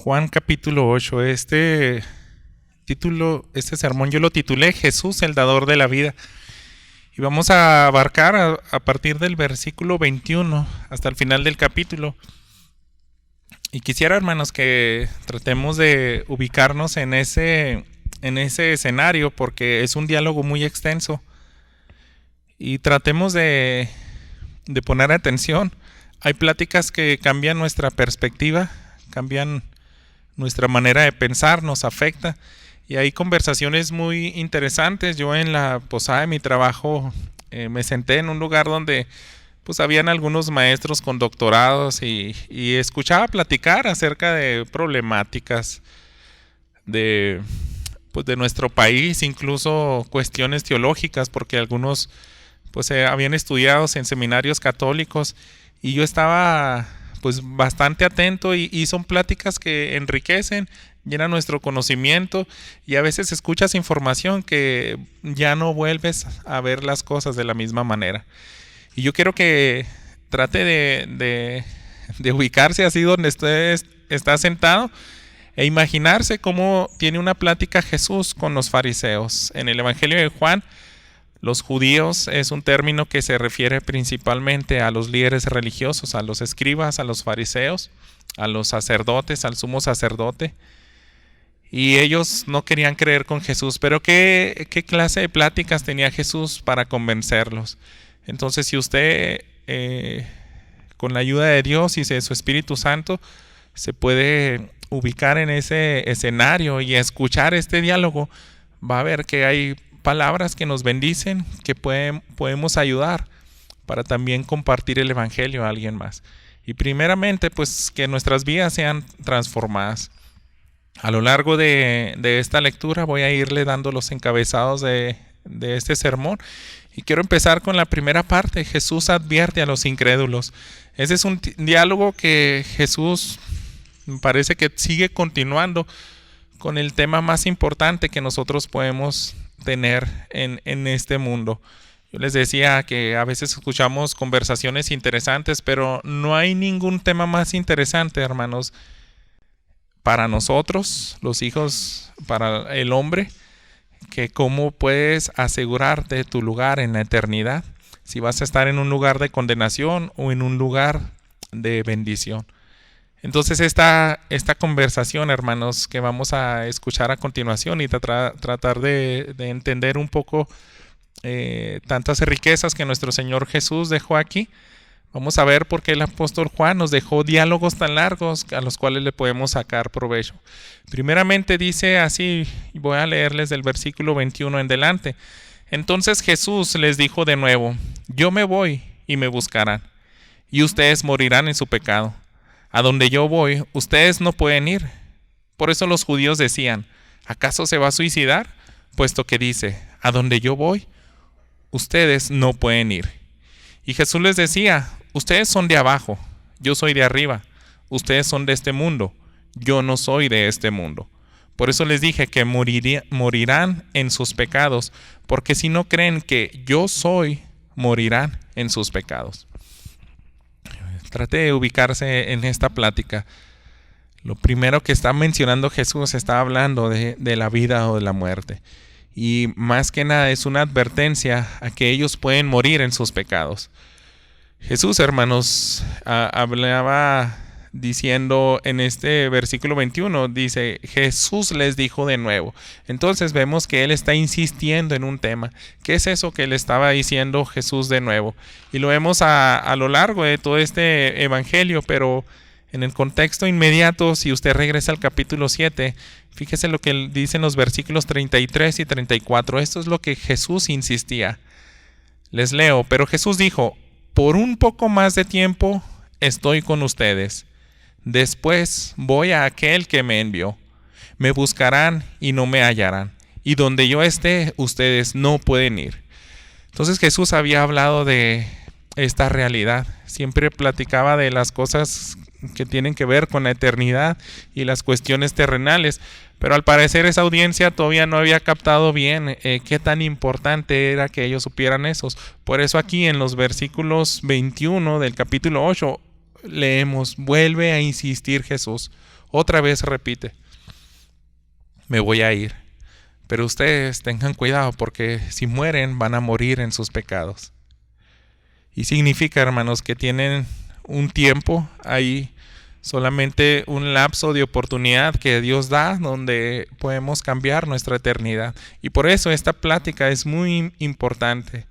Juan capítulo 8. Este sermón yo lo titulé Jesús, el dador de la vida. Y vamos a abarcar a partir del versículo 21 hasta el final del capítulo. Y quisiera, hermanos, que tratemos de ubicarnos en ese escenario, porque es un diálogo muy extenso. Y tratemos de poner atención. Hay pláticas que cambian nuestra perspectiva, cambian nuestra manera de pensar, nos afecta. Y hay conversaciones muy interesantes. Yo en la posada de mi trabajo me senté en un lugar donde pues habían algunos maestros con doctorados y escuchaba platicar acerca de problemáticas de nuestro país, incluso cuestiones teológicas, porque algunos pues habían estudiado en seminarios católicos y yo estaba pues bastante atento y son pláticas que enriquecen, llenan nuestro conocimiento y a veces escuchas información que ya no vuelves a ver las cosas de la misma manera. Y yo quiero que trate de ubicarse así donde está sentado e imaginarse cómo tiene una plática Jesús con los fariseos. En el Evangelio de Juan, los judíos es un término que se refiere principalmente a los líderes religiosos, a los escribas, a los fariseos, a los sacerdotes, al sumo sacerdote. Y ellos no querían creer con Jesús, pero ¿qué clase de pláticas tenía Jesús para convencerlos? Entonces, si usted, con la ayuda de Dios y de su Espíritu Santo, se puede ubicar en ese escenario y escuchar este diálogo, va a ver que hay palabras que nos bendicen, que podemos ayudar para también compartir el Evangelio a alguien más. Y primeramente, pues que nuestras vidas sean transformadas. A lo largo de esta lectura voy a irle dando los encabezados de este sermón. Y quiero empezar con la primera parte. Jesús advierte a los incrédulos. Ese es un diálogo que Jesús me parece que sigue continuando con el tema más importante que nosotros podemos tener en este mundo. Yo les decía que a veces escuchamos conversaciones interesantes, pero no hay ningún tema más interesante, hermanos, para nosotros, los hijos, para el hombre, que cómo puedes asegurarte tu lugar en la eternidad, si vas a estar en un lugar de condenación o en un lugar de bendición. Entonces esta conversación, hermanos, que vamos a escuchar a continuación y tratar de entender un poco tantas riquezas que nuestro Señor Jesús dejó aquí, vamos a ver por qué el apóstol Juan nos dejó diálogos tan largos a los cuales le podemos sacar provecho. Primeramente dice así, y voy a leerles del versículo 21 en delante. Entonces Jesús les dijo de nuevo: yo me voy y me buscarán, y ustedes morirán en su pecado. A donde yo voy, ustedes no pueden ir. Por eso los judíos decían: ¿acaso se va a suicidar? Puesto que dice: a donde yo voy, ustedes no pueden ir. Y Jesús les decía: ustedes son de abajo, yo soy de arriba. Ustedes son de este mundo, yo no soy de este mundo. Por eso les dije que morirán en sus pecados, porque si no creen que yo soy, morirán en sus pecados. Trate de ubicarse en esta plática. Lo primero que está mencionando Jesús, está hablando de la vida o de la muerte. Y más que nada es una advertencia a que ellos pueden morir en sus pecados. Jesús, hermanos, hablaba diciendo en este versículo 21, dice: Jesús les dijo de nuevo. Entonces vemos que él está insistiendo en un tema. ¿Qué es eso que le estaba diciendo Jesús de nuevo? Y lo vemos a lo largo de todo este evangelio, pero en el contexto inmediato, si usted regresa al capítulo 7, fíjese lo que dicen los versículos 33 y 34. Esto es lo que Jesús insistía. Les leo: pero Jesús dijo: por un poco más de tiempo estoy con ustedes. Después voy a aquel que me envió. Me buscarán y no me hallarán. Y donde yo esté, ustedes no pueden ir. Entonces Jesús había hablado de esta realidad. Siempre platicaba de las cosas que tienen que ver con la eternidad y las cuestiones terrenales. Pero al parecer esa audiencia todavía no había captado bien qué tan importante era que ellos supieran eso. Por eso aquí en los versículos 21 del capítulo 8 leemos: vuelve a insistir Jesús. Otra vez repite: me voy a ir. Pero ustedes tengan cuidado, porque si mueren van a morir en sus pecados. Y significa, hermanos, que tienen un tiempo ahí, solamente un lapso de oportunidad que Dios da, donde podemos cambiar nuestra eternidad. Y por eso esta plática es muy importante.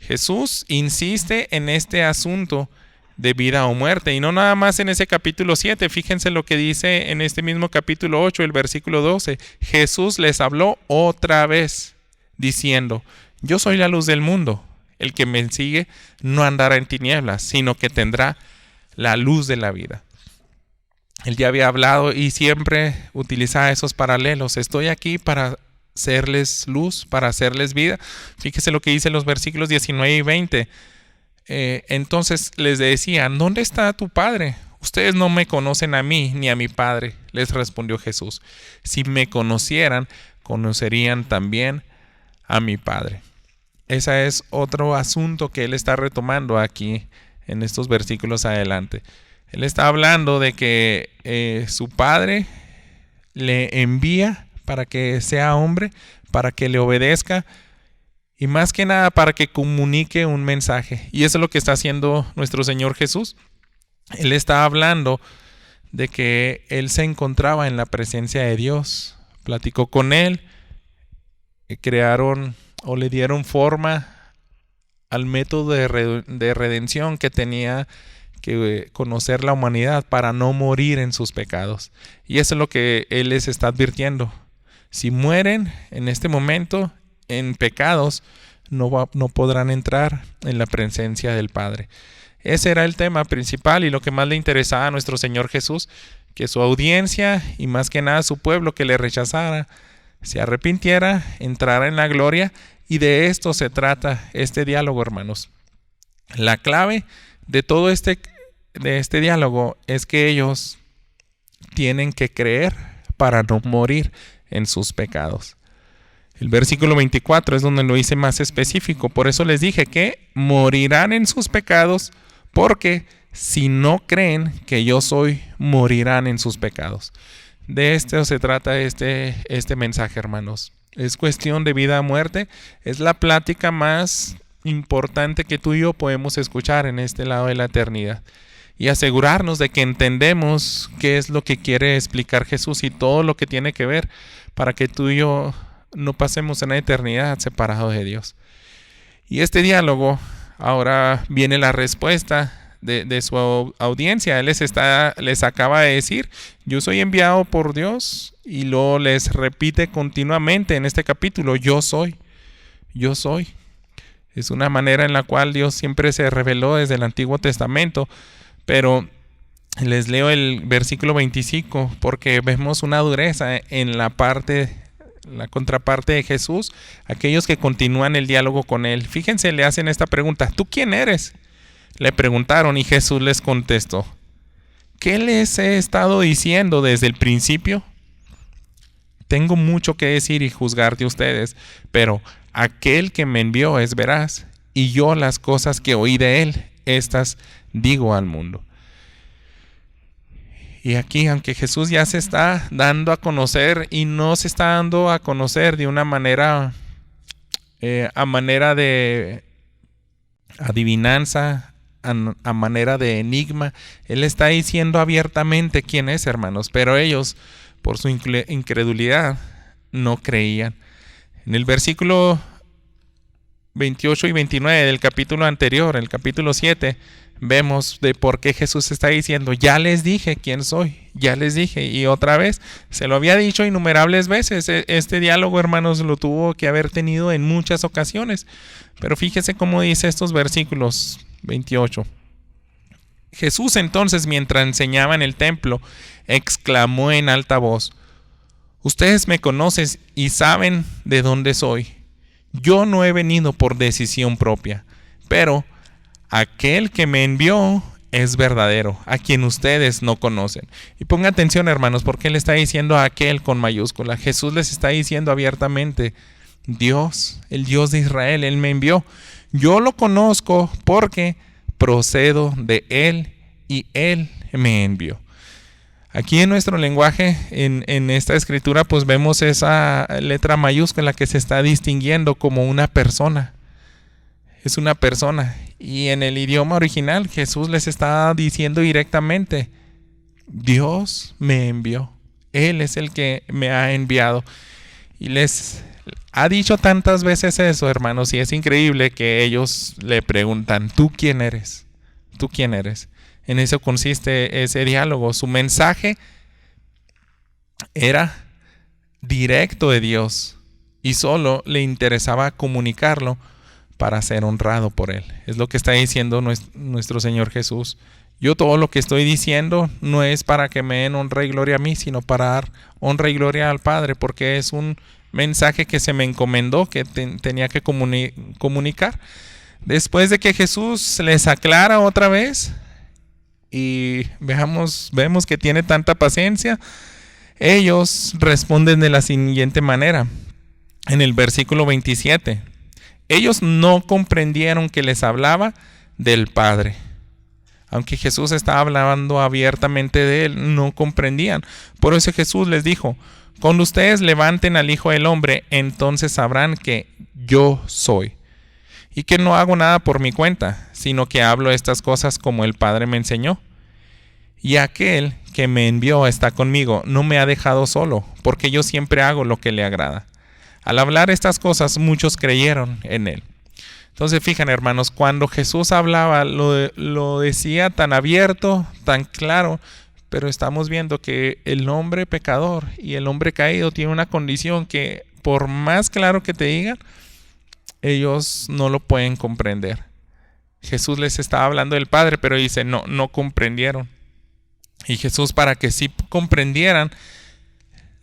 Jesús insiste en este asunto de vida o muerte, y no nada más en ese capítulo 7. Fíjense lo que dice en este mismo capítulo 8, el versículo 12. Jesús les habló otra vez, diciendo: yo soy la luz del mundo. El que me sigue no andará en tinieblas, sino que tendrá la luz de la vida. Él ya había hablado y siempre utilizaba esos paralelos. Estoy aquí para serles luz, para hacerles vida. Fíjese lo que dice los versículos 19 y 20. Entonces les decía: ¿dónde está tu Padre? Ustedes no me conocen a mí ni a mi Padre, les respondió Jesús. Si me conocieran, conocerían también a mi Padre. Ese es otro asunto que él está retomando aquí en estos versículos adelante. Él está hablando de que su Padre le envía para que sea hombre, para que le obedezca, y más que nada para que comunique un mensaje. Y eso es lo que está haciendo nuestro Señor Jesús. Él está hablando de que él se encontraba en la presencia de Dios. Platicó con él, crearon o le dieron forma al método de redención que tenía que conocer la humanidad para no morir en sus pecados. Y eso es lo que él les está advirtiendo. Si mueren en este momento en pecados, no podrán entrar en la presencia del Padre. Ese era el tema principal y lo que más le interesaba a nuestro Señor Jesús, que su audiencia y más que nada su pueblo que le rechazara, se arrepintiera, entrara en la gloria, y de esto se trata este diálogo, hermanos. La clave de todo este diálogo es que ellos tienen que creer para no morir en sus pecados. El versículo 24 es donde lo hice más específico. Por eso les dije que morirán en sus pecados, porque si no creen que yo soy, morirán en sus pecados. De esto se trata este mensaje, hermanos. Es cuestión de vida o muerte. Es la plática más importante que tú y yo podemos escuchar en este lado de la eternidad. Y asegurarnos de que entendemos qué es lo que quiere explicar Jesús y todo lo que tiene que ver, para que tú y yo no pasemos una eternidad separados de Dios. Y este diálogo, ahora viene la respuesta de su audiencia. Él les acaba de decir: yo soy enviado por Dios, y luego les repite continuamente en este capítulo: yo soy. Es una manera en la cual Dios siempre se reveló desde el Antiguo Testamento. Pero les leo el versículo 25 porque vemos una dureza en la contraparte de Jesús, aquellos que continúan el diálogo con él. Fíjense, le hacen esta pregunta: ¿tú quién eres?, le preguntaron, y Jesús les contestó: ¿qué les he estado diciendo desde el principio? Tengo mucho que decir y juzgar de ustedes, pero aquel que me envió es veraz, y yo las cosas que oí de él, estas digo al mundo. Y aquí, aunque Jesús ya se está dando a conocer, y no se está dando a conocer de una manera a manera de adivinanza, a manera de enigma, él está diciendo abiertamente quién es, hermanos, pero ellos, por su incredulidad, no creían. En el versículo 28 y 29 del capítulo anterior, el capítulo 7, vemos de por qué Jesús está diciendo: ya les dije quién soy, ya les dije. Y otra vez, se lo había dicho innumerables veces. Este diálogo, hermanos, lo tuvo que haber tenido en muchas ocasiones. Pero fíjese cómo dice estos versículos 28. Jesús entonces, mientras enseñaba en el templo, exclamó en alta voz: ustedes me conocen y saben de dónde soy. Yo no he venido por decisión propia, pero aquel que me envió es verdadero, a quien ustedes no conocen. Y ponga atención, hermanos, porque él está diciendo a aquel con mayúscula. Jesús les está diciendo abiertamente: Dios, el Dios de Israel, él me envió. Yo lo conozco porque procedo de él y él me envió. Aquí en nuestro lenguaje, en esta escritura, pues vemos esa letra mayúscula que se está distinguiendo como una persona. Es una persona. Y en el idioma original, Jesús les está diciendo directamente: Dios me envió. Él es el que me ha enviado. Y les ha dicho tantas veces eso, hermanos, y es increíble que ellos le preguntan: ¿tú quién eres? ¿Tú quién eres? En eso consiste ese diálogo. Su mensaje era directo de Dios y solo le interesaba comunicarlo para ser honrado por Él. Es lo que está diciendo nuestro Señor Jesús. Yo todo lo que estoy diciendo no es para que me den honra y gloria a mí, sino para dar honra y gloria al Padre, porque es un mensaje que se me encomendó, que tenía que comunicar. Después de que Jesús les aclara otra vez, y vemos que tiene tanta paciencia, ellos responden de la siguiente manera. En el versículo 27, ellos no comprendieron que les hablaba del Padre. Aunque Jesús estaba hablando abiertamente de Él, no comprendían. Por eso Jesús les dijo: cuando ustedes levanten al Hijo del Hombre, entonces sabrán que yo soy, y que no hago nada por mi cuenta, sino que hablo estas cosas como el Padre me enseñó. Y aquel que me envió está conmigo, no me ha dejado solo, porque yo siempre hago lo que le agrada. Al hablar estas cosas, muchos creyeron en Él. Entonces, fíjense, hermanos, cuando Jesús hablaba, lo decía tan abierto, tan claro, pero estamos viendo que el hombre pecador y el hombre caído tiene una condición que, por más claro que te digan, ellos no lo pueden comprender. Jesús les estaba hablando del Padre, pero dice, no comprendieron. Y Jesús, para que sí comprendieran,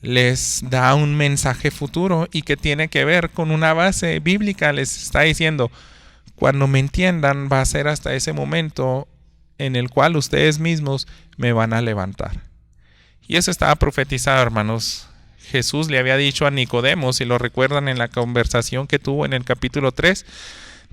les da un mensaje futuro y que tiene que ver con una base bíblica. Les está diciendo: cuando me entiendan, va a ser hasta ese momento en el cual ustedes mismos me van a levantar. Y eso estaba profetizado, hermanos. Jesús le había dicho a Nicodemo, si lo recuerdan en la conversación que tuvo en el capítulo 3,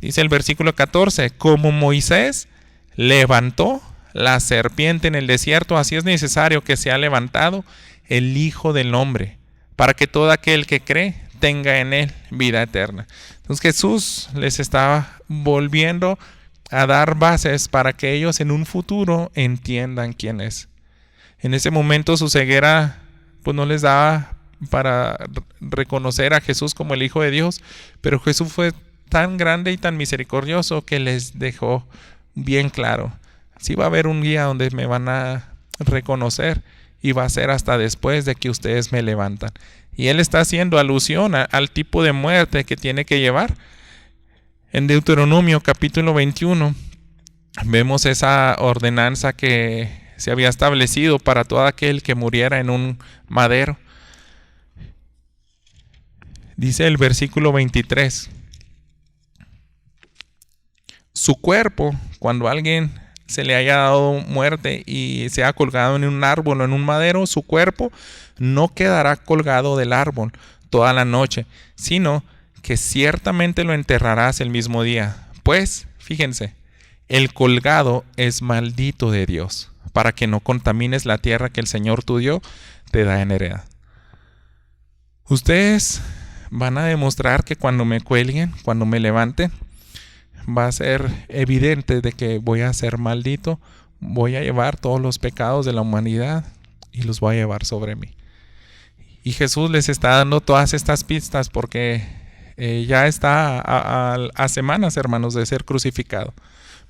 dice el versículo 14: como Moisés levantó la serpiente en el desierto, así es necesario que sea levantado el Hijo del Hombre, para que todo aquel que cree tenga en Él vida eterna. Entonces Jesús les estaba volviendo a dar bases para que ellos en un futuro entiendan quién es. En ese momento su ceguera pues no les daba para reconocer a Jesús como el Hijo de Dios, pero Jesús fue tan grande y tan misericordioso que les dejó bien claro: sí va a haber un día donde me van a reconocer, y va a ser hasta después de que ustedes me levantan. Y Él está haciendo alusión al tipo de muerte que tiene que llevar. En Deuteronomio capítulo 21 vemos esa ordenanza que se había establecido para todo aquel que muriera en un madero. Dice el versículo 23: su cuerpo, cuando alguien se le haya dado muerte y se ha colgado en un árbol o en un madero, su cuerpo no quedará colgado del árbol toda la noche, sino que ciertamente lo enterrarás el mismo día. Pues, fíjense, el colgado es maldito de Dios, para que no contamines la tierra que el Señor tu Dios te da en heredad. Ustedes van a demostrar que cuando me cuelguen, cuando me levanten, va a ser evidente de que voy a ser maldito, voy a llevar todos los pecados de la humanidad y los voy a llevar sobre mí. Y Jesús les está dando todas estas pistas porque ya está a semanas, hermanos, de ser crucificado.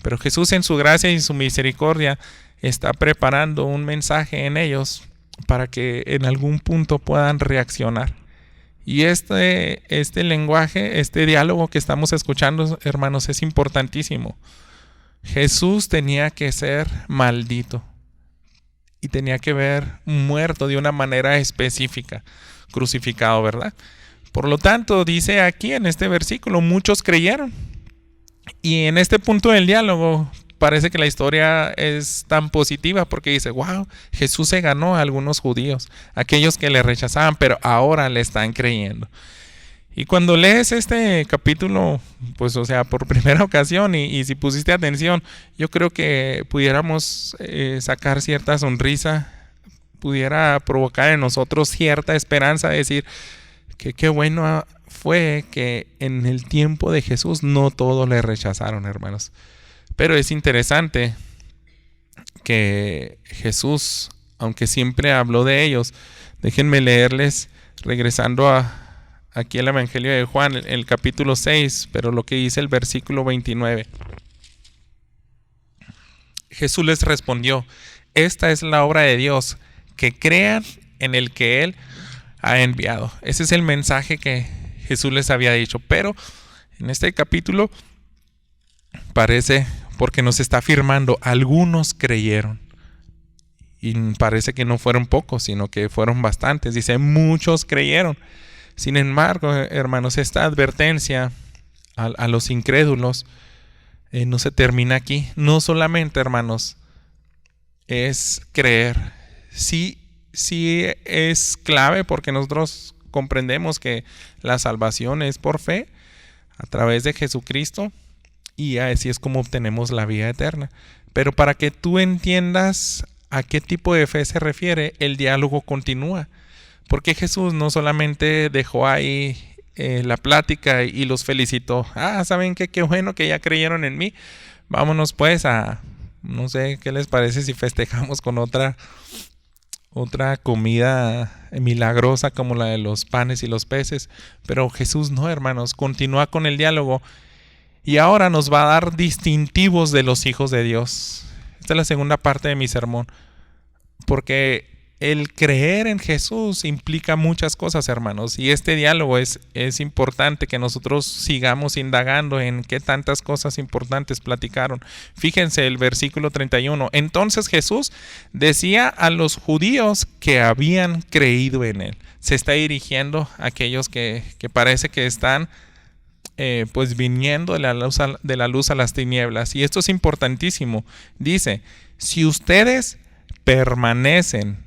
Pero Jesús, en su gracia y su misericordia, está preparando un mensaje en ellos para que en algún punto puedan reaccionar. Y este lenguaje, este diálogo que estamos escuchando, hermanos, es importantísimo. Jesús tenía que ser maldito y tenía que ver muerto de una manera específica, crucificado, ¿verdad? Por lo tanto, dice aquí en este versículo, muchos creyeron. Y en este punto del diálogo parece que la historia es tan positiva porque dice: wow, Jesús se ganó a algunos judíos, aquellos que le rechazaban, pero ahora le están creyendo. Y cuando lees este capítulo, pues o sea, por primera ocasión, y si pusiste atención, yo creo que pudiéramos sacar cierta sonrisa pudiera provocar en nosotros cierta esperanza, decir que qué bueno fue que en el tiempo de Jesús no todos le rechazaron, hermanos. Pero es interesante que Jesús, aunque siempre habló de ellos, déjenme leerles, regresando aquí al Evangelio de Juan, el capítulo 6, pero lo que dice el versículo 29. Jesús les respondió: esta es la obra de Dios, que crean en el que Él ha enviado. Ese es el mensaje que Jesús les había dicho. Pero en este capítulo parece, porque nos está afirmando, algunos creyeron. Y parece que no fueron pocos, sino que fueron bastantes. Dice, muchos creyeron. Sin embargo, hermanos, esta advertencia a los incrédulos no se termina aquí. No solamente, hermanos, es creer. Sí es clave, porque nosotros comprendemos que la salvación es por fe a través de Jesucristo, y así es como obtenemos la vida eterna. Pero para que tú entiendas a qué tipo de fe se refiere, el diálogo continúa. Porque Jesús no solamente dejó ahí la plática y los felicitó. ¿Saben qué? Qué bueno que ya creyeron en mí. Vámonos pues a, no sé, ¿qué les parece si festejamos con otra comida milagrosa como la de los panes y los peces? Pero Jesús no, hermanos, continúa con el diálogo y ahora nos va a dar distintivos de los hijos de Dios. Esta es la segunda parte de mi sermón, porque el creer en Jesús implica muchas cosas, hermanos, y este diálogo es importante que nosotros sigamos indagando en qué tantas cosas importantes platicaron. Fíjense el versículo 31. Entonces Jesús decía a los judíos que habían creído en él. Se está dirigiendo a aquellos que parece que están pues viniendo de la luz a las tinieblas. Y esto es importantísimo. Dice, si ustedes permanecen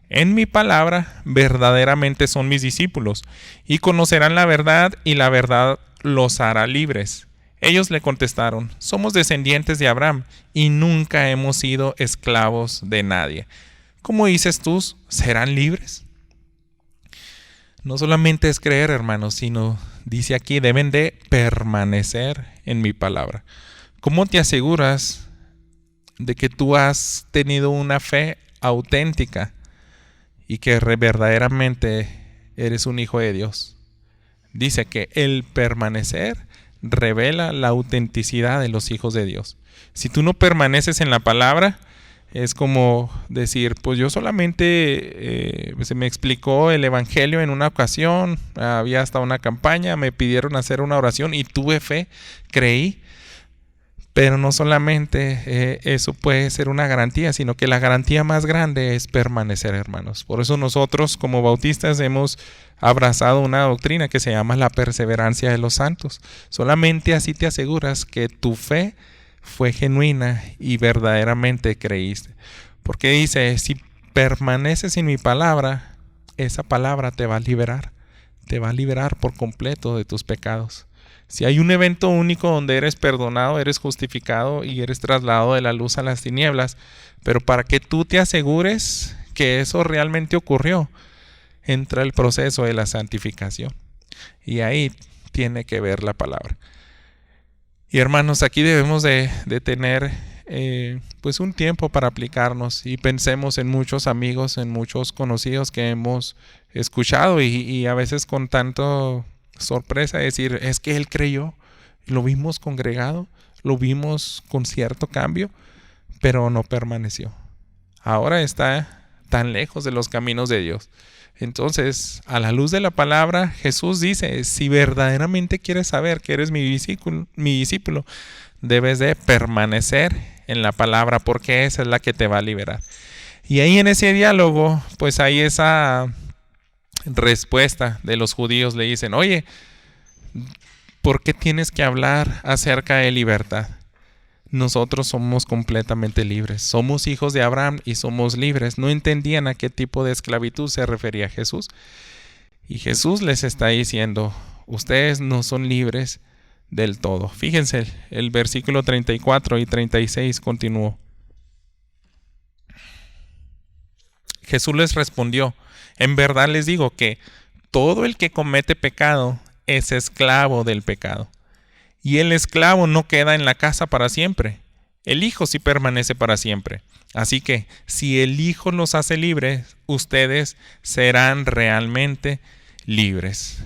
en mi palabra, verdaderamente son mis discípulos, y conocerán la verdad, y la verdad los hará libres. Ellos le contestaron, somos descendientes de Abraham, y nunca hemos sido esclavos de nadie. ¿Cómo dices tú, serán libres? No solamente es creer, hermanos, sino, dice aquí, deben de permanecer en mi palabra. ¿Cómo te aseguras de que tú has tenido una fe auténtica y que verdaderamente eres un hijo de Dios? Dice que el permanecer revela la autenticidad de los hijos de Dios. Si tú no permaneces en la palabra, es como decir, pues yo solamente se me explicó el evangelio en una ocasión, había hasta una campaña, me pidieron hacer una oración y tuve fe, creí. Pero no solamente eso puede ser una garantía, sino que la garantía más grande es permanecer, hermanos. Por eso nosotros como bautistas hemos abrazado una doctrina que se llama la perseverancia de los santos. Solamente así te aseguras que tu fe fue genuina y verdaderamente creíste. Porque dice, si permaneces en mi palabra, esa palabra te va a liberar por completo de tus pecados. Si hay un evento único donde eres perdonado, eres justificado y eres trasladado de la luz a las tinieblas, pero para que tú te asegures que eso realmente ocurrió, entra el proceso de la santificación. Y ahí tiene que ver la palabra. Y hermanos, aquí debemos de tener pues un tiempo para aplicarnos, y pensemos en muchos amigos, en muchos conocidos que hemos escuchado y a veces con tanto sorpresa decir, es que él creyó, lo vimos congregado, lo vimos con cierto cambio, pero no permaneció. Ahora está tan lejos de los caminos de Dios. Entonces, a la luz de la palabra, Jesús dice, si verdaderamente quieres saber que eres mi discípulo, debes de permanecer en la palabra, porque esa es la que te va a liberar. Y ahí en ese diálogo, pues hay esa respuesta de los judíos. Le dicen, oye, ¿por qué tienes que hablar acerca de libertad? Nosotros somos completamente libres, somos hijos de Abraham y somos libres. No entendían a qué tipo de esclavitud se refería Jesús, y Jesús les está diciendo, ustedes no son libres del todo. Fíjense, el versículo 34 y 36 continuó. Jesús les respondió: en verdad les digo que todo el que comete pecado es esclavo del pecado. Y el esclavo no queda en la casa para siempre. El Hijo sí permanece para siempre. Así que, si el Hijo los hace libres, ustedes serán realmente libres.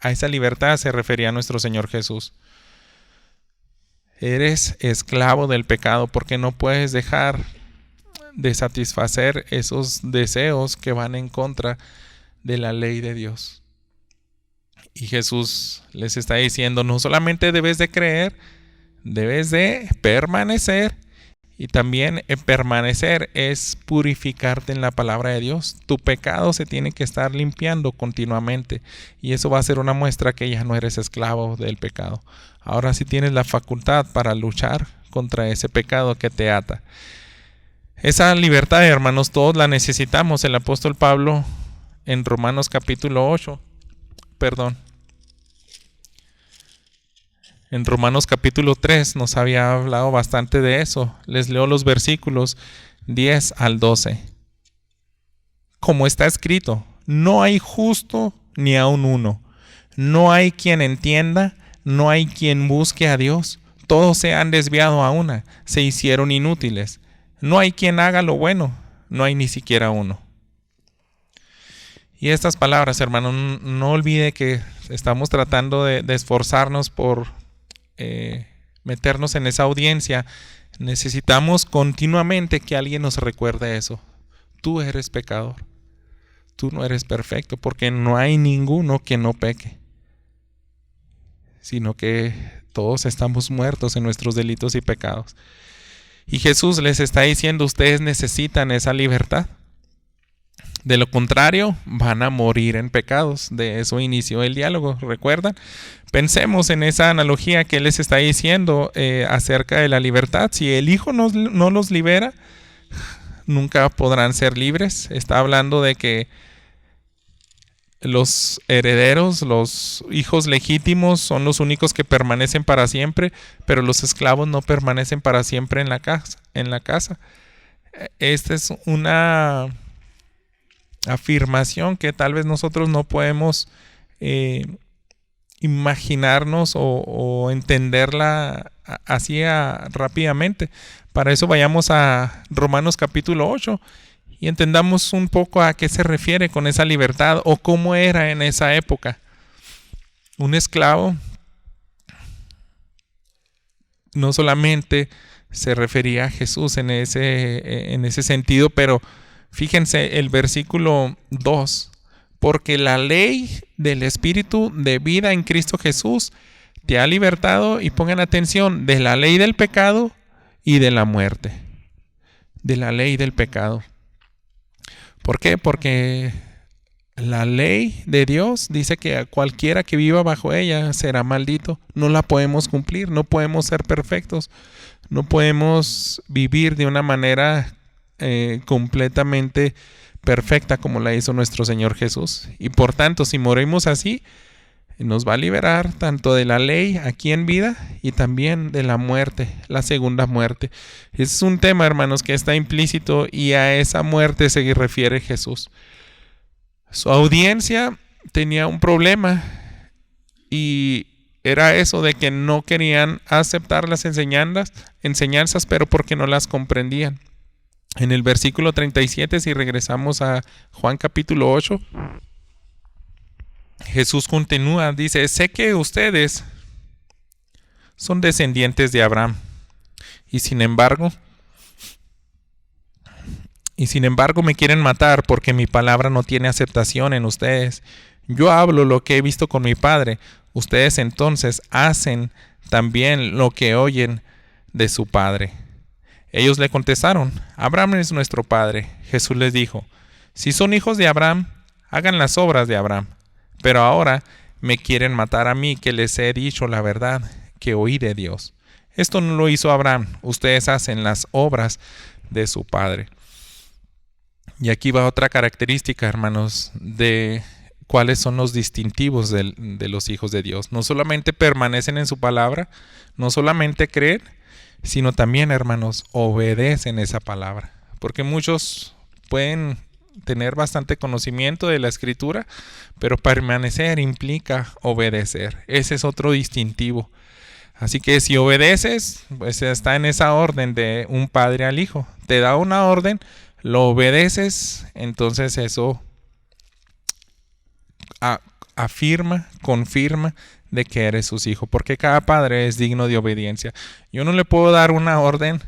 A esa libertad se refería nuestro Señor Jesús. Eres esclavo del pecado porque no puedes dejar de satisfacer esos deseos que van en contra de la ley de Dios. Y Jesús les está diciendo: no solamente debes de creer, debes de permanecer. Y también permanecer es purificarte en la palabra de Dios. Tu pecado se tiene que estar limpiando continuamente. Y eso va a ser una muestra que ya no eres esclavo del pecado. Ahora sí tienes la facultad para luchar contra ese pecado que te ata. Esa libertad, hermanos, todos la necesitamos. El apóstol Pablo en Romanos capítulo 8, en Romanos capítulo 3 nos había hablado bastante de eso. Les leo los versículos 10 al 12. Como está escrito: no hay justo ni aun uno. No hay quien entienda, no hay quien busque a Dios. Todos se han desviado a una, se hicieron inútiles. No hay quien haga lo bueno, no hay ni siquiera uno. Y estas palabras, hermano, no olvide que estamos tratando de esforzarnos por meternos en esa audiencia. Necesitamos continuamente que alguien nos recuerde eso. Tú eres pecador. Tú no eres perfecto, porque no hay ninguno que no peque, sino que todos estamos muertos en nuestros delitos y pecados. Y Jesús les está diciendo: ustedes necesitan esa libertad. De lo contrario, van a morir en pecados. De eso inició el diálogo, ¿recuerdan? Pensemos en esa analogía que Él les está diciendo acerca de la libertad. Si el Hijo no los libera, nunca podrán ser libres. Está hablando de que los herederos, los hijos legítimos, son los únicos que permanecen para siempre, pero los esclavos no permanecen para siempre en la casa. Esta es una afirmación que tal vez nosotros no podemos imaginarnos o entenderla así rápidamente. Para eso vayamos a Romanos capítulo 8 y entendamos un poco a qué se refiere con esa libertad o cómo era en esa época. Un esclavo no solamente se refería a Jesús en ese sentido, pero fíjense el versículo 2: porque la ley del Espíritu de vida en Cristo Jesús te ha libertado, y pongan atención, de la ley del pecado y de la muerte. De la ley del pecado. ¿Por qué? Porque la ley de Dios dice que cualquiera que viva bajo ella será maldito. No la podemos cumplir, no podemos ser perfectos, no podemos vivir de una manera completamente perfecta como la hizo nuestro Señor Jesús. Y por tanto, si morimos así, nos va a liberar tanto de la ley aquí en vida y también de la muerte, la segunda muerte. Ese es un tema, hermanos, que está implícito, y a esa muerte se refiere Jesús. Su audiencia tenía un problema, y era eso de que no querían aceptar las enseñanzas, pero porque no las comprendían. En el versículo 37, si regresamos a Juan capítulo 8, Jesús continúa, dice: sé que ustedes son descendientes de Abraham, y sin embargo me quieren matar porque mi palabra no tiene aceptación en ustedes. Yo hablo lo que he visto con mi padre. Ustedes entonces hacen también lo que oyen de su padre. Ellos le contestaron: Abraham es nuestro padre. Jesús les dijo: si son hijos de Abraham, hagan las obras de Abraham. Pero ahora me quieren matar a mí, que les he dicho la verdad que oí de Dios. Esto no lo hizo Abraham. Ustedes hacen las obras de su padre. Y aquí va otra característica, hermanos, de cuáles son los distintivos de los hijos de Dios. No solamente permanecen en su palabra, no solamente creen, sino también, hermanos, obedecen esa palabra. Porque muchos pueden tener bastante conocimiento de la escritura, pero permanecer implica obedecer. Ese es otro distintivo. Así que si obedeces, pues está en esa orden de un padre al hijo. Te da una orden, lo obedeces, entonces eso afirma, confirma de que eres sus hijos, porque cada padre es digno de obediencia. Yo no le puedo dar una orden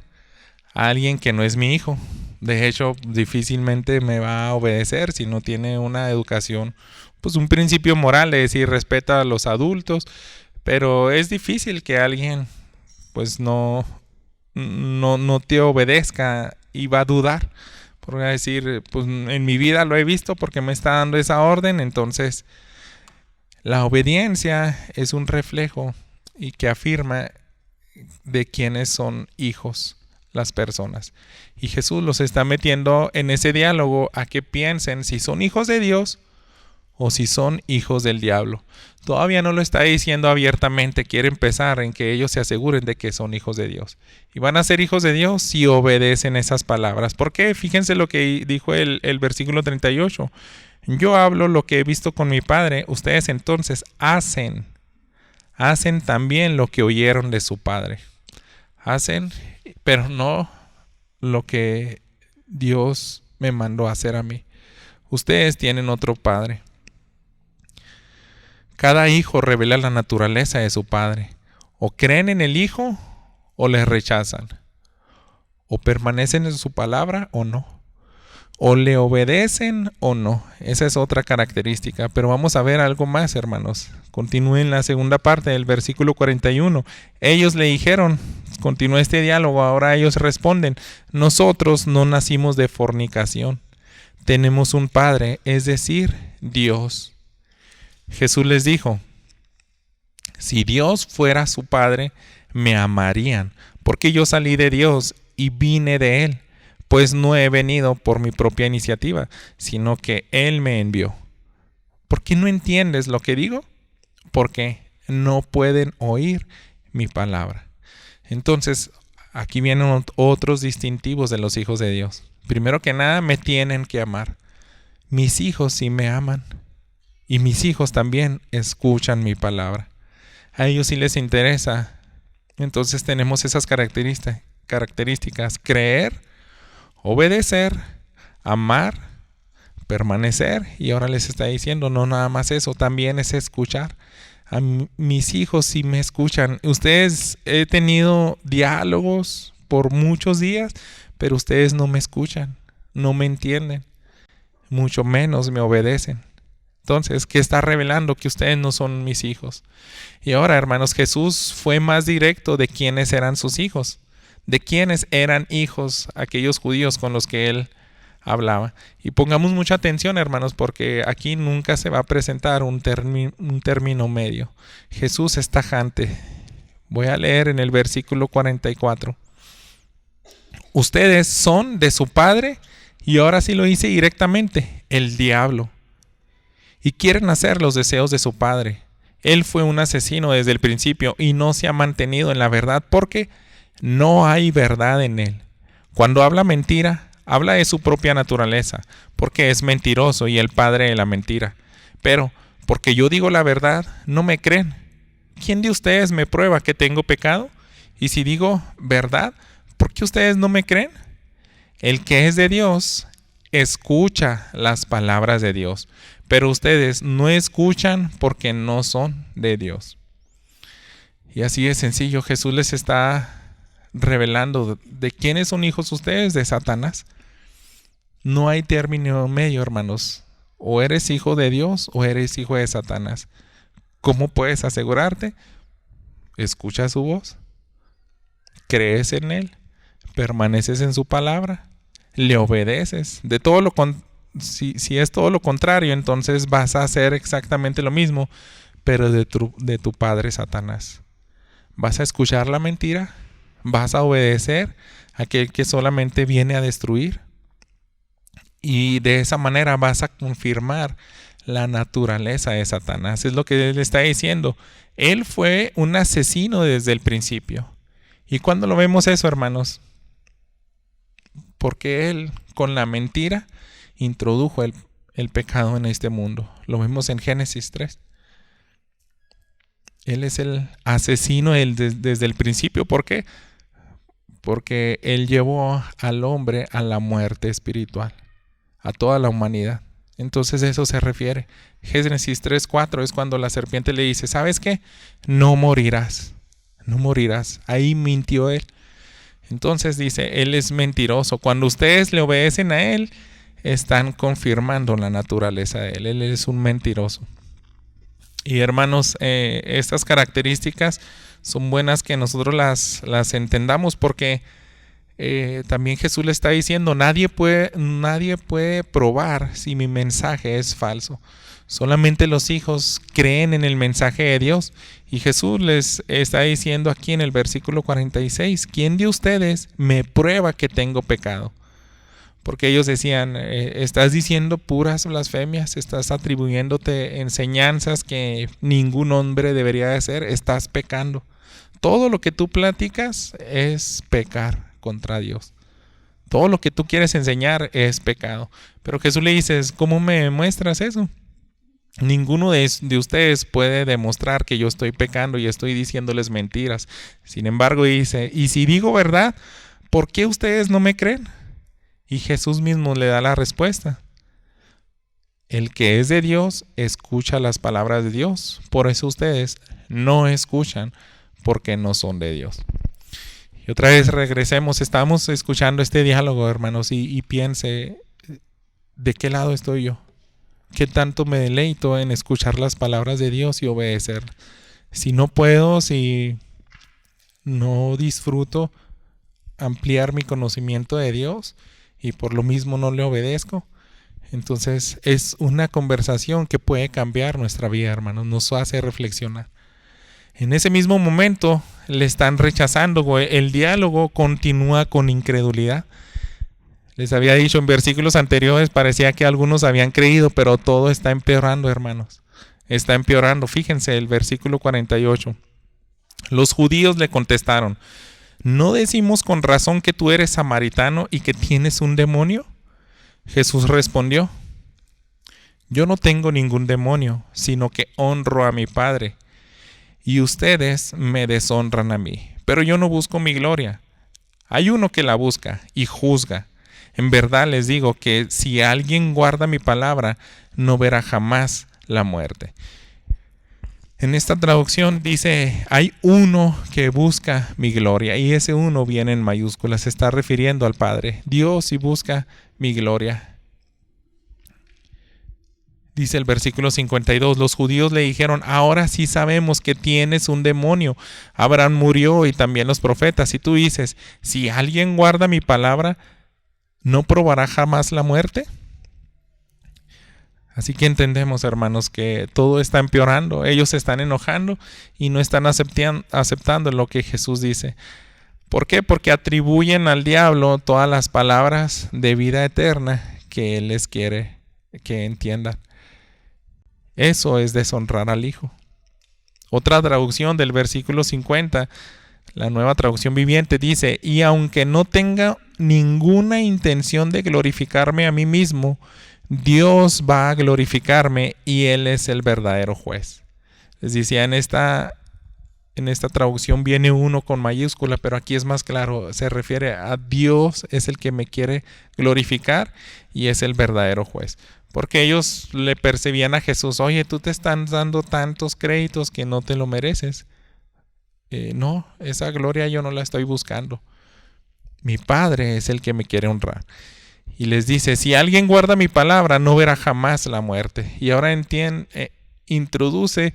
a alguien que no es mi hijo. De hecho, difícilmente me va a obedecer si no tiene una educación, pues un principio moral de decir respeta a los adultos, pero es difícil que alguien pues no te obedezca y va a dudar. Porque va a decir, pues en mi vida lo he visto porque me está dando esa orden. Entonces, la obediencia es un reflejo y que afirma de quiénes son hijos las personas. Y Jesús los está metiendo en ese diálogo a que piensen si son hijos de Dios o si son hijos del diablo. Todavía no lo está diciendo abiertamente, quiere empezar en que ellos se aseguren de que son hijos de Dios. Y van a ser hijos de Dios si obedecen esas palabras. ¿Por qué? Fíjense lo que dijo el versículo 38. Yo hablo lo que he visto con mi padre, ustedes entonces hacen también lo que oyeron de su padre. Hacen, pero no lo que Dios me mandó a hacer a mí. Ustedes tienen otro padre. Cada hijo revela la naturaleza de su padre. O creen en el hijo o le rechazan. O permanecen en su palabra o no. O le obedecen o no. Esa es otra característica. Pero vamos a ver algo más, hermanos. Continúen la segunda parte del versículo 41. Ellos le dijeron, continúa este diálogo, ahora ellos responden, nosotros no nacimos de fornicación. Tenemos un padre, es decir, Dios. Jesús les dijo, si Dios fuera su padre, me amarían, porque yo salí de Dios y vine de Él, pues no he venido por mi propia iniciativa, sino que Él me envió. ¿Por qué no entiendes lo que digo? Porque no pueden oír mi palabra. Entonces, aquí vienen otros distintivos de los hijos de Dios. Primero que nada, me tienen que amar. Mis hijos sí me aman. Y mis hijos también escuchan mi palabra. A ellos sí les interesa. Entonces tenemos esas características. Creer, obedecer, amar, permanecer. Y ahora les está diciendo, no nada más eso, también es escuchar. A mis hijos sí me escuchan. Ustedes, he tenido diálogos por muchos días, pero ustedes no me escuchan, no me entienden, mucho menos me obedecen. Entonces, ¿qué está revelando? Que ustedes no son mis hijos. Y ahora, hermanos, Jesús fue más directo de quiénes eran sus hijos, de quiénes eran hijos aquellos judíos con los que él hablaba. Y pongamos mucha atención, hermanos, porque aquí nunca se va a presentar un término medio. Jesús es tajante. Voy a leer en el versículo 44. Ustedes son de su padre, y ahora sí lo dice directamente, el diablo. Y quieren hacer los deseos de su padre. Él fue un asesino desde el principio y no se ha mantenido en la verdad porque no hay verdad en él. Cuando habla mentira, habla de su propia naturaleza, porque es mentiroso y el padre de la mentira. Pero, porque yo digo la verdad, no me creen. ¿Quién de ustedes me prueba que tengo pecado? Y si digo verdad, ¿por qué ustedes no me creen? El que es de Dios, escucha las palabras de Dios. Pero ustedes no escuchan porque no son de Dios. Y así es sencillo, Jesús les está revelando de quiénes son hijos ustedes, de Satanás. No hay término medio, hermanos. O eres hijo de Dios o eres hijo de Satanás. ¿Cómo puedes asegurarte? Escucha su voz, crees en él, permaneces en su palabra, le obedeces. De todo lo si es todo lo contrario, entonces vas a hacer exactamente lo mismo, pero de tu padre Satanás. Vas a escuchar la mentira, vas a obedecer a aquel que solamente viene a destruir, y de esa manera vas a confirmar la naturaleza de Satanás. Es lo que él está diciendo. Él fue un asesino desde el principio. ¿Y cuándo lo vemos eso, hermanos? Porque él, con la mentira, introdujo el pecado en este mundo. Lo vemos en Génesis 3. Él es el asesino desde el principio. ¿Por qué? Porque Él llevó al hombre a la muerte espiritual, a toda la humanidad. Entonces eso se refiere. Génesis 3:4 es cuando la serpiente le dice, ¿sabes qué? No morirás, no morirás. Ahí mintió Él. Entonces dice, Él es mentiroso. Cuando ustedes le obedecen a Él, están confirmando la naturaleza de Él. Él es un mentiroso. Y hermanos, estas características son buenas que nosotros las entendamos, porque también Jesús le está diciendo, nadie puede probar si mi mensaje es falso. Solamente los hijos creen en el mensaje de Dios. Y Jesús les está diciendo aquí en el versículo 46, ¿quién de ustedes me prueba que tengo pecado? Porque ellos decían, estás diciendo puras blasfemias, estás atribuyéndote enseñanzas que ningún hombre debería de hacer, estás pecando. Todo lo que tú platicas es pecar contra Dios. Todo lo que tú quieres enseñar es pecado. Pero Jesús le dice, ¿cómo me demuestras eso? Ninguno de ustedes puede demostrar que yo estoy pecando y estoy diciéndoles mentiras. Sin embargo dice, y si digo verdad, ¿por qué ustedes no me creen? Y Jesús mismo le da la respuesta. El que es de Dios escucha las palabras de Dios. Por eso ustedes no escuchan, porque no son de Dios. Y otra vez regresemos. Estamos escuchando este diálogo, hermanos, y piense, ¿de qué lado estoy yo? ¿Qué tanto me deleito en escuchar las palabras de Dios y obedecer? Si no puedo, si no disfruto ampliar mi conocimiento de Dios, y por lo mismo no le obedezco, entonces es una conversación que puede cambiar nuestra vida, hermanos, nos hace reflexionar. En ese mismo momento le están rechazando, el diálogo continúa con incredulidad. Les había dicho en versículos anteriores, parecía que algunos habían creído, pero todo está empeorando, hermanos. Está empeorando. Fíjense el versículo 48. Los judíos le contestaron, ¿no decimos con razón que tú eres samaritano y que tienes un demonio? Jesús respondió, yo no tengo ningún demonio, sino que honro a mi Padre, y ustedes me deshonran a mí. Pero yo no busco mi gloria. Hay uno que la busca y juzga. En verdad les digo que si alguien guarda mi palabra, no verá jamás la muerte. En esta traducción dice, hay uno que busca mi gloria, y ese uno viene en mayúsculas, se está refiriendo al Padre. Dios sí busca mi gloria. Dice el versículo 52, los judíos le dijeron, ahora sí sabemos que tienes un demonio. Abraham murió y también los profetas. Y tú dices, si alguien guarda mi palabra, ¿no probará jamás la muerte? Así que entendemos, hermanos, que todo está empeorando. Ellos se están enojando y no están aceptando lo que Jesús dice. ¿Por qué? Porque atribuyen al diablo todas las palabras de vida eterna que Él les quiere que entiendan. Eso es deshonrar al Hijo. Otra traducción del versículo 50, la Nueva Traducción Viviente, dice, y aunque no tenga ninguna intención de glorificarme a mí mismo, Dios va a glorificarme y Él es el verdadero juez. Les decía, en esta traducción viene uno con mayúscula, pero aquí es más claro, se refiere a Dios es el que me quiere glorificar y es el verdadero juez. Porque ellos le percibían a Jesús, oye, tú te están dando tantos créditos que no te lo mereces. No, esa gloria yo no la estoy buscando. Mi Padre es el que me quiere honrar. Y les dice, si alguien guarda mi palabra, no verá jamás la muerte. Y ahora introduce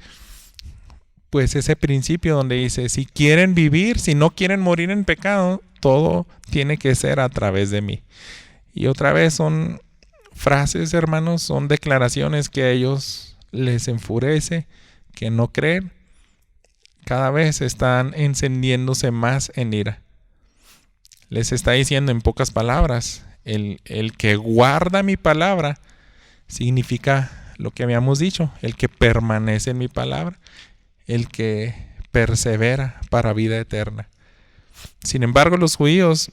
pues ese principio donde dice, si quieren vivir, si no quieren morir en pecado, todo tiene que ser a través de mí. Y otra vez son frases, hermanos, son declaraciones que a ellos les enfurece, que no creen. Cada vez están encendiéndose más en ira. Les está diciendo en pocas palabras, el que guarda mi palabra significa lo que habíamos dicho, el que permanece en mi palabra, el que persevera para vida eterna. Sin embargo, los judíos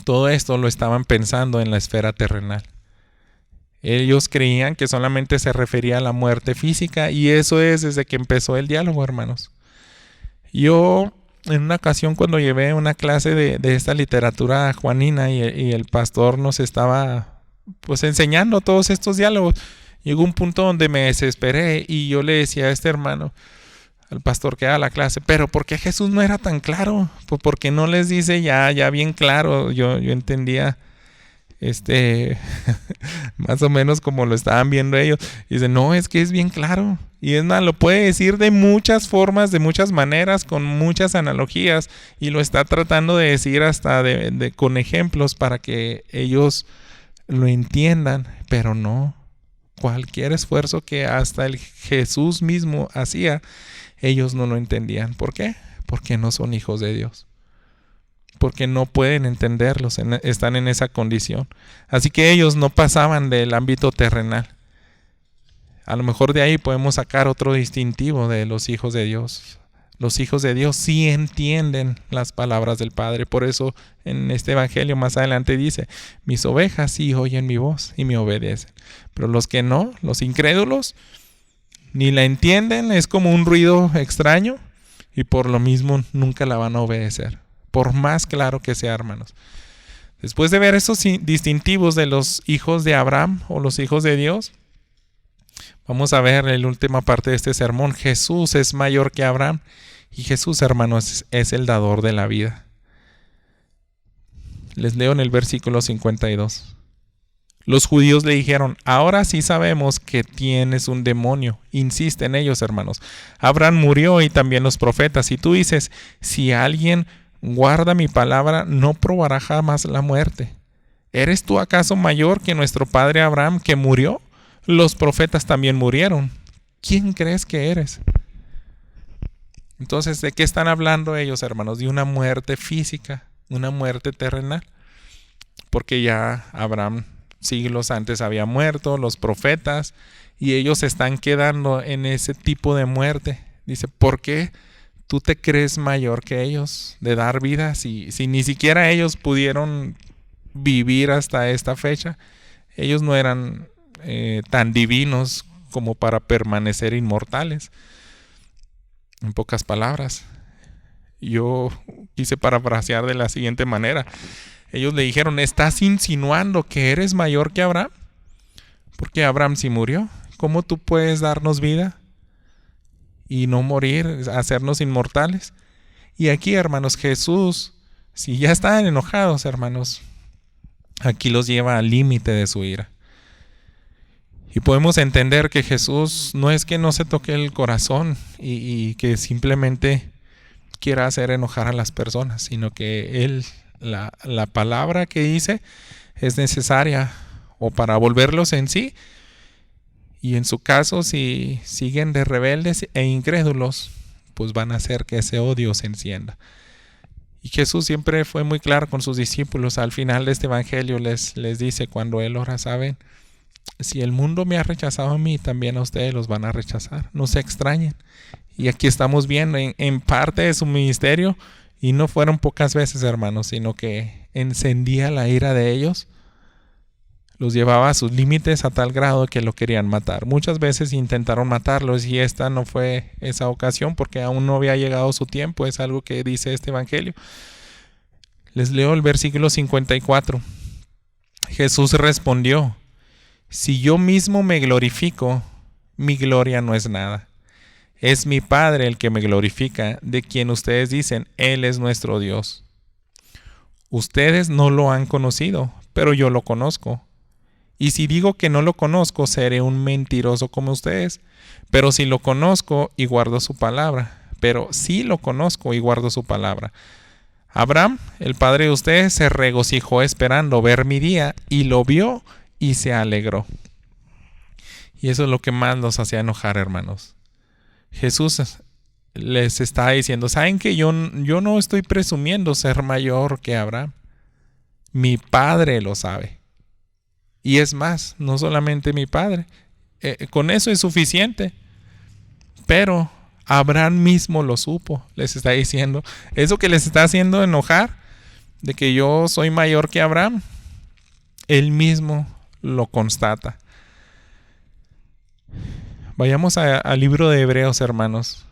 todo esto lo estaban pensando en la esfera terrenal. Ellos creían que solamente se refería a la muerte física, y eso es desde que empezó el diálogo, hermanos. Yo, en una ocasión, cuando llevé una clase de esta literatura juanina y el pastor nos estaba pues enseñando todos estos diálogos, llegó un punto donde me desesperé y yo le decía a este hermano, al pastor que da la clase, pero ¿por qué Jesús no era tan claro? Pues porque no les dice ya bien claro. Yo entendía más o menos como lo estaban viendo ellos. Y dice, no, es que es bien claro. Y es más, lo puede decir de muchas formas, de muchas maneras, con muchas analogías, y lo está tratando de decir hasta con ejemplos para que ellos lo entiendan, pero no. Cualquier esfuerzo que hasta el Jesús mismo hacía, ellos no lo entendían. ¿Por qué? Porque no son hijos de Dios. Porque no pueden entenderlos, están en esa condición. Así que ellos no pasaban del ámbito terrenal. A lo mejor de ahí podemos sacar otro distintivo de los hijos de Dios. Los hijos de Dios sí entienden las palabras del Padre. Por eso en este evangelio más adelante dice, mis ovejas sí oyen mi voz y me obedecen. Pero los que no, los incrédulos, ni la entienden, es como un ruido extraño y por lo mismo nunca la van a obedecer. Por más claro que sea, hermanos. Después de ver esos distintivos de los hijos de Abraham o los hijos de Dios, vamos a ver en la última parte de este sermón. Jesús es mayor que Abraham y Jesús, hermanos, es el dador de la vida. Les leo en el versículo 52. Los judíos le dijeron, ahora sí sabemos que tienes un demonio. Insisten ellos, hermanos. Abraham murió y también los profetas. Y tú dices, si alguien guarda mi palabra, no probará jamás la muerte. ¿Eres tú acaso mayor que nuestro padre Abraham, que murió? Los profetas también murieron. ¿Quién crees que eres? Entonces, ¿de qué están hablando ellos, hermanos? De una muerte física, una muerte terrenal. Porque ya Abraham siglos antes había muerto, los profetas, y ellos están quedando en ese tipo de muerte. Dice, ¿por qué tú te crees mayor que ellos de dar vida si ni siquiera ellos pudieron vivir hasta esta fecha? Ellos no eran tan divinos como para permanecer inmortales. En pocas palabras, yo quise parafrasear de la siguiente manera. Ellos le dijeron, ¿estás insinuando que eres mayor que Abraham? Porque Abraham sí murió. ¿Cómo tú puedes darnos vida y no morir, hacernos inmortales? Y aquí, hermanos, Jesús, si ya estaban enojados, hermanos, aquí los lleva al límite de su ira. Y podemos entender que Jesús no es que no se toque el corazón y que simplemente quiera hacer enojar a las personas, sino que Él, la palabra que dice es necesaria o para volverlos en sí, y en su caso si siguen de rebeldes e incrédulos, pues van a hacer que ese odio se encienda. Y Jesús siempre fue muy claro con sus discípulos. Al final de este evangelio les dice cuando Él ora, saben, si el mundo me ha rechazado a mí, también a ustedes los van a rechazar, no se extrañen. Y aquí estamos viendo en parte de su ministerio, y no fueron pocas veces, hermanos, sino que encendía la ira de ellos, los llevaba a sus límites a tal grado que lo querían matar. Muchas veces intentaron matarlos y esta no fue esa ocasión porque aún no había llegado su tiempo. Es algo que dice este evangelio. Les leo el versículo 54. Jesús respondió, si yo mismo me glorifico, mi gloria no es nada. Es mi Padre el que me glorifica, de quien ustedes dicen, Él es nuestro Dios. Ustedes no lo han conocido, pero yo lo conozco. Y si digo que no lo conozco, seré un mentiroso como ustedes. Pero si lo conozco y guardo su palabra. Pero sí lo conozco y guardo su palabra. Abraham, el padre de ustedes, se regocijó esperando ver mi día y lo vio y se alegró. Y eso es lo que más los hacía enojar, hermanos. Jesús les está diciendo, ¿saben que yo no estoy presumiendo ser mayor que Abraham? Mi Padre lo sabe. Y es más, no solamente mi Padre, con eso es suficiente. Pero Abraham mismo lo supo, les está diciendo. Eso que les está haciendo enojar, de que yo soy mayor que Abraham, él mismo lo constata. Vayamos al libro de Hebreos, hermanos.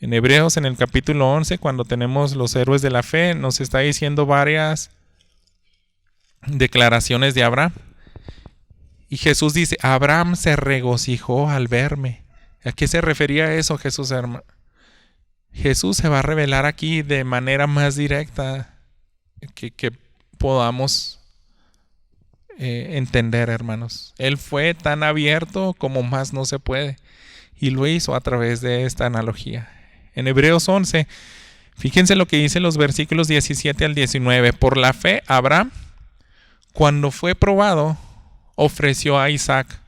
En Hebreos, en el capítulo 11, cuando tenemos los héroes de la fe, nos está diciendo varias declaraciones de Abraham. Y Jesús dice, Abraham se regocijó al verme. ¿A qué se refería eso, Jesús, hermano? Jesús se va a revelar aquí de manera más directa que podamos entender, hermanos. Él fue tan abierto como más no se puede. Y lo hizo a través de esta analogía. En Hebreos 11, fíjense lo que dice los versículos 17 al 19. Por la fe, Abraham, cuando fue probado, ofreció a Isaac.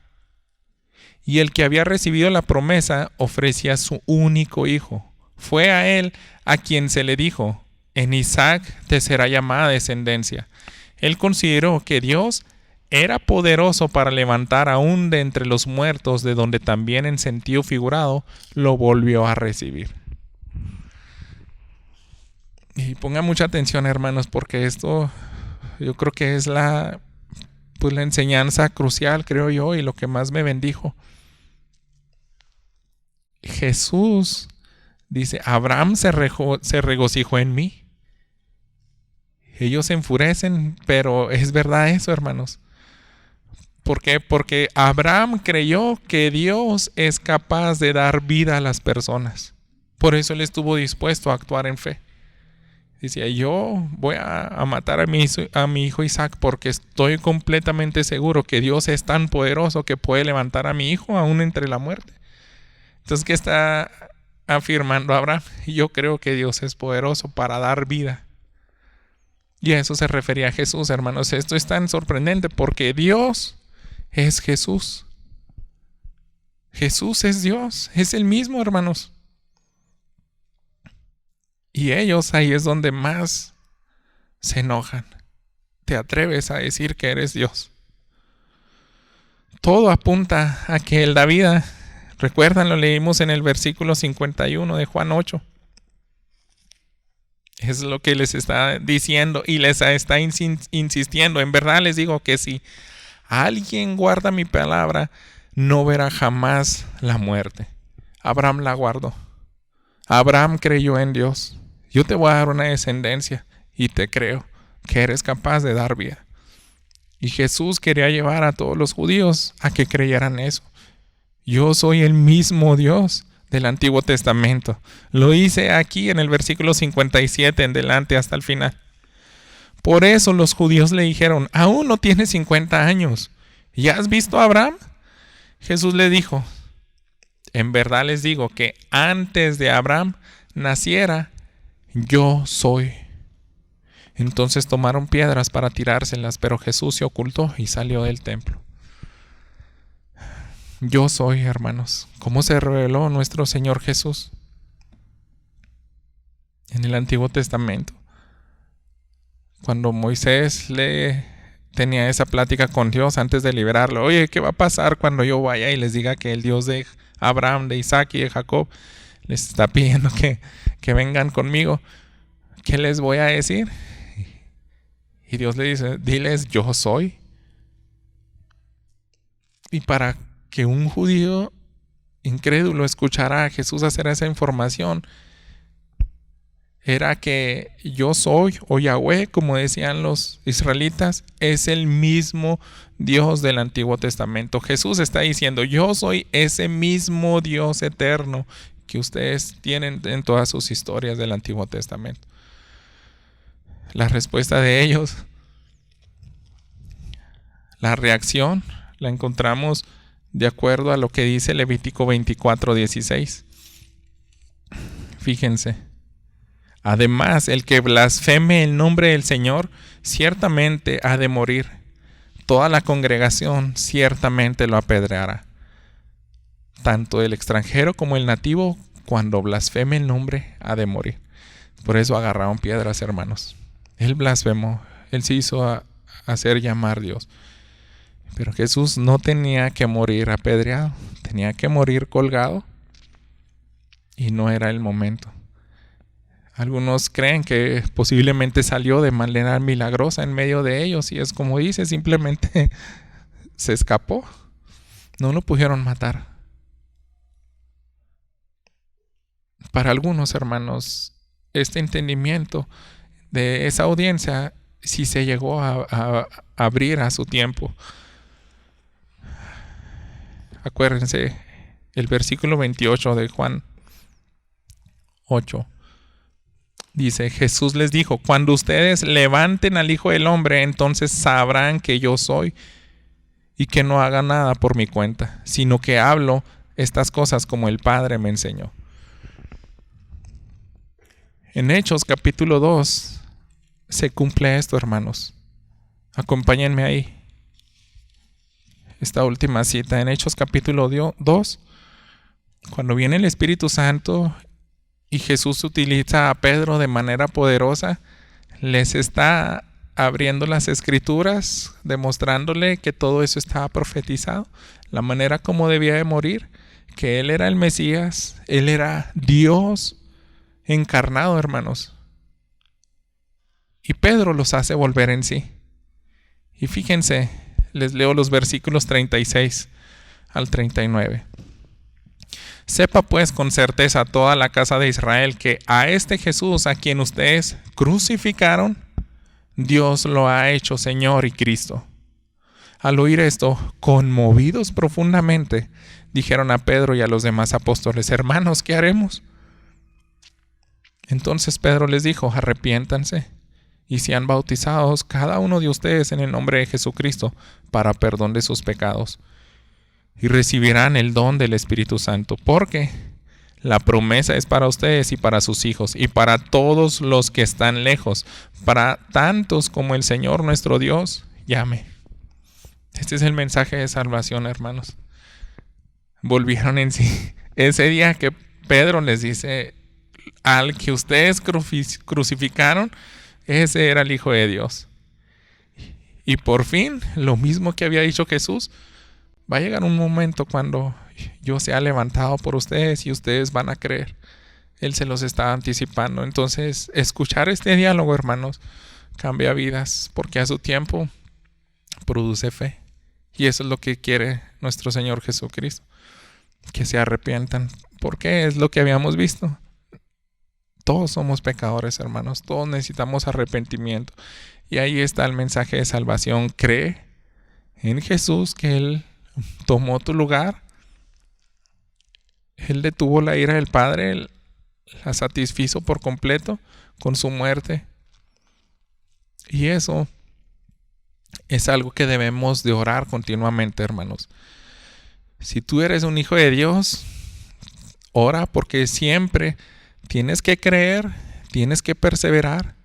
Y el que había recibido la promesa ofrecía a su único hijo. Fue a él a quien se le dijo, en Isaac te será llamada descendencia. Él consideró que Dios era poderoso para levantar aún de entre los muertos, de donde también en sentido figurado lo volvió a recibir. Y pongan mucha atención, hermanos, porque esto yo creo que es la enseñanza crucial, creo yo, y lo que más me bendijo. Jesús dice, Abraham se regocijó en mí. Ellos se enfurecen, pero es verdad eso, hermanos. ¿Por qué? Porque Abraham creyó que Dios es capaz de dar vida a las personas. Por eso él estuvo dispuesto a actuar en fe. Decía, yo voy a matar a mi hijo Isaac porque estoy completamente seguro que Dios es tan poderoso que puede levantar a mi hijo aún entre la muerte. Entonces, ¿qué está afirmando Abraham? Yo creo que Dios es poderoso para dar vida. Y a eso se refería a Jesús, hermanos. Esto es tan sorprendente porque Dios es Jesús. Jesús es Dios, es el mismo, hermanos. Y ellos ahí es donde más se enojan. Te atreves a decir que eres Dios. Todo apunta a que el David, recuerdan, lo leímos en el versículo 51 de Juan 8. Es lo que les está diciendo y les está insistiendo. En verdad les digo que si alguien guarda mi palabra, no verá jamás la muerte. Abraham la guardó. Abraham creyó en Dios. Yo te voy a dar una descendencia y te creo que eres capaz de dar vida. Y Jesús quería llevar a todos los judíos a que creyeran eso. Yo soy el mismo Dios del Antiguo Testamento. Lo hice aquí en el versículo 57 en delante hasta el final. Por eso los judíos le dijeron, aún no tienes 50 años. ¿Ya has visto a Abraham? Jesús le dijo, en verdad les digo que antes de Abraham naciera, yo soy. Entonces tomaron piedras para tirárselas, pero Jesús se ocultó y salió del templo. Yo soy, hermanos. ¿Cómo se reveló nuestro Señor Jesús? En el Antiguo Testamento. Cuando Moisés le tenía esa plática con Dios antes de liberarlo. Oye, ¿qué va a pasar cuando yo vaya y les diga que el Dios de Abraham, de Isaac y de Jacob les está pidiendo que vengan conmigo? ¿Qué les voy a decir? Y Dios le dice, diles, yo soy. Y para que un judío incrédulo escuchara a Jesús hacer esa información, era que yo soy, o Yahweh, como decían los israelitas, es el mismo Dios del Antiguo Testamento. Jesús está diciendo, yo soy ese mismo Dios eterno que ustedes tienen en todas sus historias del Antiguo Testamento. La respuesta de ellos, la reacción, la encontramos de acuerdo a lo que dice Levítico 24:16. Fíjense. Además, el que blasfeme el nombre del Señor, ciertamente ha de morir. Toda la congregación ciertamente lo apedreará. Tanto el extranjero como el nativo, cuando blasfeme el nombre, ha de morir. Por eso agarraron piedras, hermanos. Él blasfemó. Él se hizo hacer llamar Dios. Pero Jesús no tenía que morir apedreado. Tenía que morir colgado. Y no era el momento. Algunos creen que posiblemente salió de manera milagrosa en medio de ellos. Y es como dice, simplemente se escapó. No lo pudieron matar. Para algunos hermanos, este entendimiento de esa audiencia sí se llegó a abrir a su tiempo. Acuérdense, el versículo 28 de Juan 8 dice: Jesús les dijo: cuando ustedes levanten al Hijo del Hombre, entonces sabrán que yo soy, y que no haga nada por mi cuenta, sino que hablo estas cosas como el Padre me enseñó. En Hechos capítulo 2 se cumple esto, hermanos. Acompáñenme ahí. Esta última cita en Hechos capítulo 2, cuando viene el Espíritu Santo y Jesús utiliza a Pedro de manera poderosa, les está abriendo las escrituras, demostrándole que todo eso estaba profetizado, la manera como debía de morir, que Él era el Mesías, Él era Dios encarnado, hermanos. Y Pedro los hace volver en sí. Y fíjense, les leo los versículos 36 al 39. Sepa pues con certeza toda la casa de Israel que a este Jesús, a quien ustedes crucificaron, Dios lo ha hecho Señor y Cristo. Al oír esto, conmovidos profundamente, dijeron a Pedro y a los demás apóstoles: hermanos, ¿qué haremos? Entonces Pedro les dijo: arrepiéntanse y sean bautizados cada uno de ustedes en el nombre de Jesucristo para perdón de sus pecados, y recibirán el don del Espíritu Santo, porque la promesa es para ustedes y para sus hijos y para todos los que están lejos, para tantos como el Señor nuestro Dios llame. Este es el mensaje de salvación, hermanos. Volvieron en sí. Ese día que Pedro les dice: al que ustedes crucificaron, ese era el Hijo de Dios. Y por fin, lo mismo que había dicho Jesús: va a llegar un momento cuando yo sea levantado por ustedes y ustedes van a creer. Él se los está anticipando. Entonces, escuchar este diálogo, hermanos, cambia vidas, porque a su tiempo produce fe. Y eso es lo que quiere nuestro Señor Jesucristo, que se arrepientan, porque es lo que habíamos visto. Todos somos pecadores, hermanos. Todos necesitamos arrepentimiento. Y ahí está el mensaje de salvación. Cree en Jesús, que Él tomó tu lugar. Él detuvo la ira del Padre. Él la satisfizo por completo con su muerte. Y eso es algo que debemos de orar continuamente, hermanos. Si tú eres un hijo de Dios, ora, porque siempre tienes que creer, tienes que perseverar,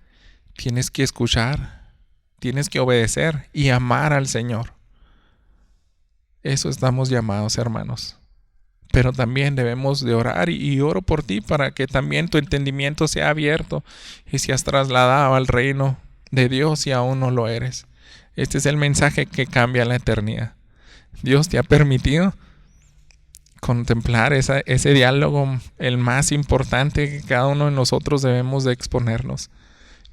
tienes que escuchar, tienes que obedecer y amar al Señor. Eso estamos llamados, hermanos. Pero también debemos de orar, y oro por ti para que también tu entendimiento sea abierto y seas trasladado al reino de Dios si aún no lo eres. Este es el mensaje que cambia la eternidad. Dios te ha permitido contemplar ese diálogo, el más importante que cada uno de nosotros debemos de exponernos.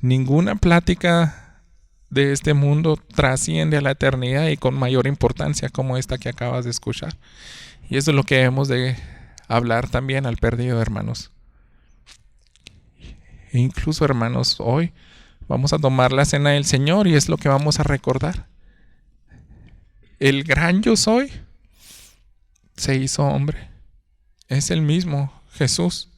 Ninguna plática de este mundo trasciende a la eternidad y con mayor importancia como esta que acabas de escuchar. Y eso es lo que debemos de hablar también al perdido, hermanos. E incluso, hermanos, hoy vamos a tomar la cena del Señor y es lo que vamos a recordar. El gran yo soy se hizo hombre. Es el mismo Jesús.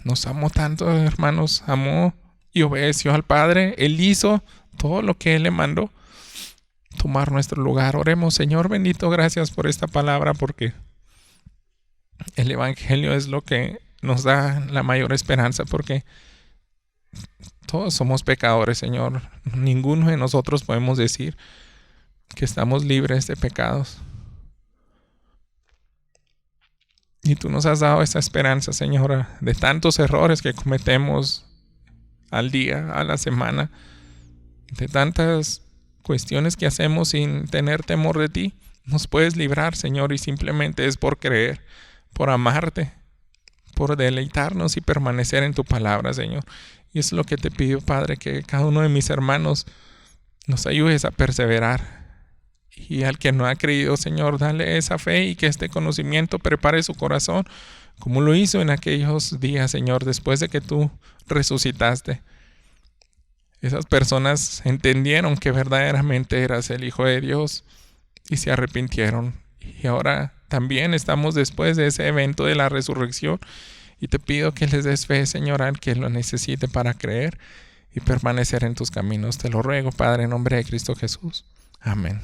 Nos amó tanto, hermanos. Amó y obedeció al Padre. Él hizo todo lo que Él le mandó. Tomar nuestro lugar. Oremos. Señor bendito, gracias por esta palabra, porque el Evangelio es lo que nos da la mayor esperanza, porque todos somos pecadores, Señor. Ninguno de nosotros podemos decir que estamos libres de pecados. Y tú nos has dado esa esperanza, Señor, de tantos errores que cometemos al día, a la semana, de tantas cuestiones que hacemos sin tener temor de ti. Nos puedes librar, Señor, y simplemente es por creer, por amarte, por deleitarnos y permanecer en tu palabra, Señor. Y eso es lo que te pido, Padre, que cada uno de mis hermanos nos ayudes a perseverar Y al que no ha creído, Señor, dale esa fe y que este conocimiento prepare su corazón, como lo hizo en aquellos días, Señor, después de que tú resucitaste. Esas personas entendieron que verdaderamente eras el Hijo de Dios y se arrepintieron. Y ahora también estamos después de ese evento de la resurrección y te pido que les des fe, Señor, al que lo necesite para creer y permanecer en tus caminos. Te lo ruego, Padre, en nombre de Cristo Jesús. Amén.